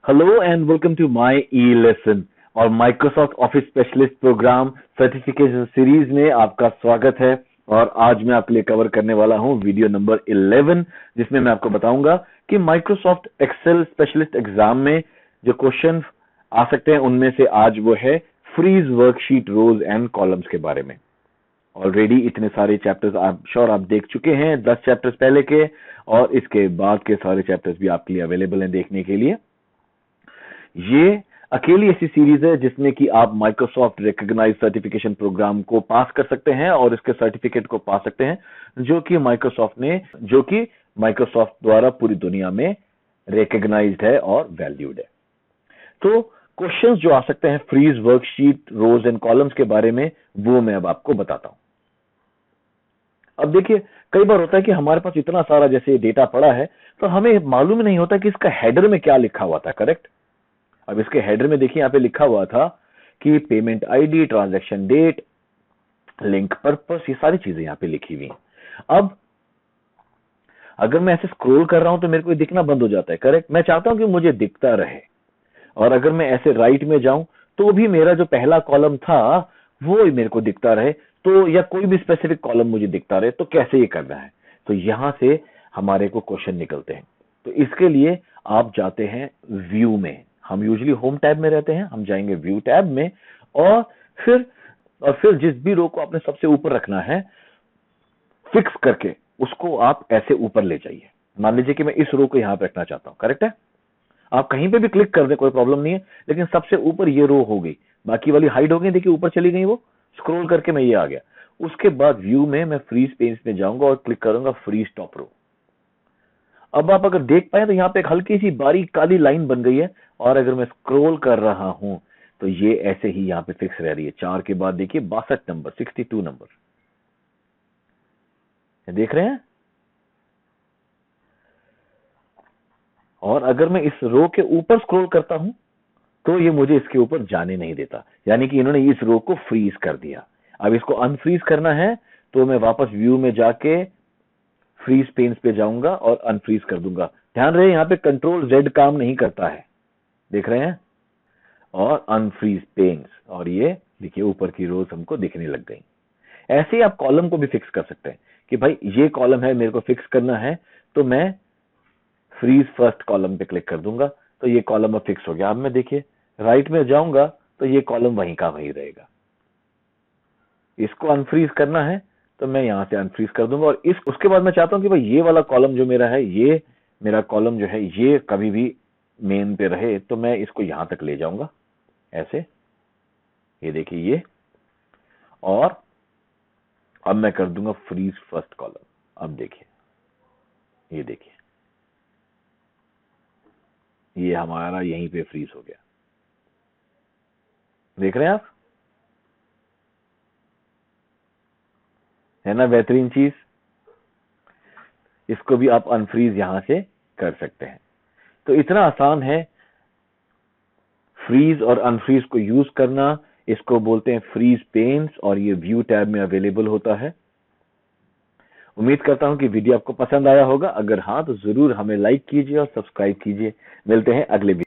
Hello and welcome to my e-lesson और Microsoft office specialist program certification series में आपका स्वागत है। और आज मैं आपके लिए कवर करने वाला हूं वीडियो नंबर 11, जिसमें मैं आपको बताऊंगा कि माइक्रोसॉफ्ट एक्सेल स्पेशलिस्ट एग्जाम में जो क्वेश्चन आ सकते हैं उनमें से आज वो है freeze worksheet rows and columns के बारे में। ऑलरेडी इतने सारे चैप्टर्स आप श्योर आप देख चुके हैं, 10 चैप्टर्स पहले के और इसके बाद के सारे चैप्टर्स भी आपके लिए अवेलेबल हैं देखने के लिए। ये अकेली ऐसी सीरीज है जिसमें कि आप माइक्रोसॉफ्ट रिकॉग्नाइज्ड सर्टिफिकेशन प्रोग्राम को पास कर सकते हैं और इसके सर्टिफिकेट को पा सकते हैं जो कि माइक्रोसॉफ्ट द्वारा पूरी दुनिया में रिकॉग्नाइज्ड है और वैल्यूड है। तो क्वेश्चंस जो आ सकते हैं freeze worksheet rows and columns के बारे में वो मैं अब आपको बताता हूं। अब देखिए, कई बार होता है कि हमारे पास इतना सारा जैसे डेटा पड़ा है तो हमें मालूम ही नहीं होता कि इसका हेडर में क्या लिखा हुआ था। करेक्ट। अब इसके हेडर में देखिए, यहां पे लिखा हुआ था कि payment ID, transaction date, link purpose, ये सारी चीजें यहां पे लिखी हुई हैं। अब अगर मैं ऐसे स्क्रॉल कर रहा हूं तो मेरे को दिखना बंद हो जाता है। करेक्ट। मैं चाहता हूं कि मुझे दिखता रहे, और अगर मैं ऐसे राइट में जाऊं तो भी मेरा जो पहला कॉलम था वो मेरे को दिखता रहे, तो या कोई भी स्पेसिफिक कॉलम मुझे दिखता रहे। तो कैसे ये करना है, तो यहां से हमारे को क्वेश्चन निकलते हैं। तो इसके लिए आप जाते हैं व्यू में। हम यूजुअली होम टैब में रहते हैं, हम जाएंगे व्यू टैब में और फिर जिस भी रो को आपने सबसे ऊपर रखना है फिक्स करके उसको आप ऐसे ऊपर ले जाइए। मान लीजिए कि मैं इस रो को यहां पे रखना चाहता हूं। करेक्ट है। आप कहीं पे भी क्लिक कर दें, कोई प्रॉब्लम नहीं है, लेकिन सबसे ऊपर ये रो हो गई, बाकी वाली हाइड हो गई। देखिए ऊपर चली गई, वो स्क्रॉल करके मैं ये आ गया। उसके बाद व्यू में मैं फ्रीज पेज में जाऊंगा और क्लिक करूंगा फ्रीज टॉप रो। अब आप अगर देख पाए तो यहाँ पे एक हल्की सी बारीक काली लाइन बन गई है, और अगर मैं स्क्रॉल कर रहा हूं तो ये ऐसे ही यहाँ पे फिक्स रह रही है। 4 के बाद देखिए 62 नंबर, 62 नंबर देख रहे हैं। और अगर मैं इस रो के ऊपर स्क्रॉल करता हूं तो ये मुझे इसके ऊपर जाने नहीं देता, यानी कि इन्होंने इस रो को फ्रीज कर दिया। अब इसको अनफ्रीज करना है तो मैं वापस व्यू में जाके फ्रीज पेन्स पे जाऊंगा और अनफ्रीज कर दूंगा। ध्यान रहे यहाँ पे कंट्रोल जेड काम नहीं करता है, देख रहे हैं। और अनफ्रीज पेन्स, और ये देखिए ऊपर की रोज हमको दिखने लग गई। ऐसे ही आप कॉलम को भी फिक्स कर सकते हैं कि भाई ये कॉलम है, मेरे को फिक्स करना है, तो मैं फ्रीज फर्स्ट कॉलम पे क्लिक कर दूंगा तो ये कॉलम अब फिक्स हो गया। अब मैं देखिए राइट में जाऊंगा तो ये कॉलम वहीं का वहीं रहेगा। इसको अनफ्रीज करना है तो मैं यहां से अनफ्रीज कर दूंगा, और उसके बाद मैं चाहता हूं कि भाई ये वाला कॉलम जो मेरा है, ये मेरा कॉलम जो है ये कभी भी मेन पे रहे, तो मैं इसको यहां तक ले जाऊंगा ऐसे। ये देखिए ये, और अब मैं कर दूंगा फ्रीज फर्स्ट कॉलम। अब देखिए, ये देखिए ये हमारा यहीं पे फ्रीज हो गया। देख रहे हैं आप, है ना बेहतरीन चीज। इसको भी आप अनफ्रीज यहां से कर सकते हैं। तो इतना आसान है फ्रीज और अनफ्रीज को यूज करना। इसको बोलते हैं फ्रीज पेन्स, और ये व्यू टैब में अवेलेबल होता है। उम्मीद करता हूं कि वीडियो आपको पसंद आया होगा। अगर हाँ तो जरूर हमें लाइक कीजिए और सब्सक्राइब कीजिए। मिलते हैं अगले वीडियो।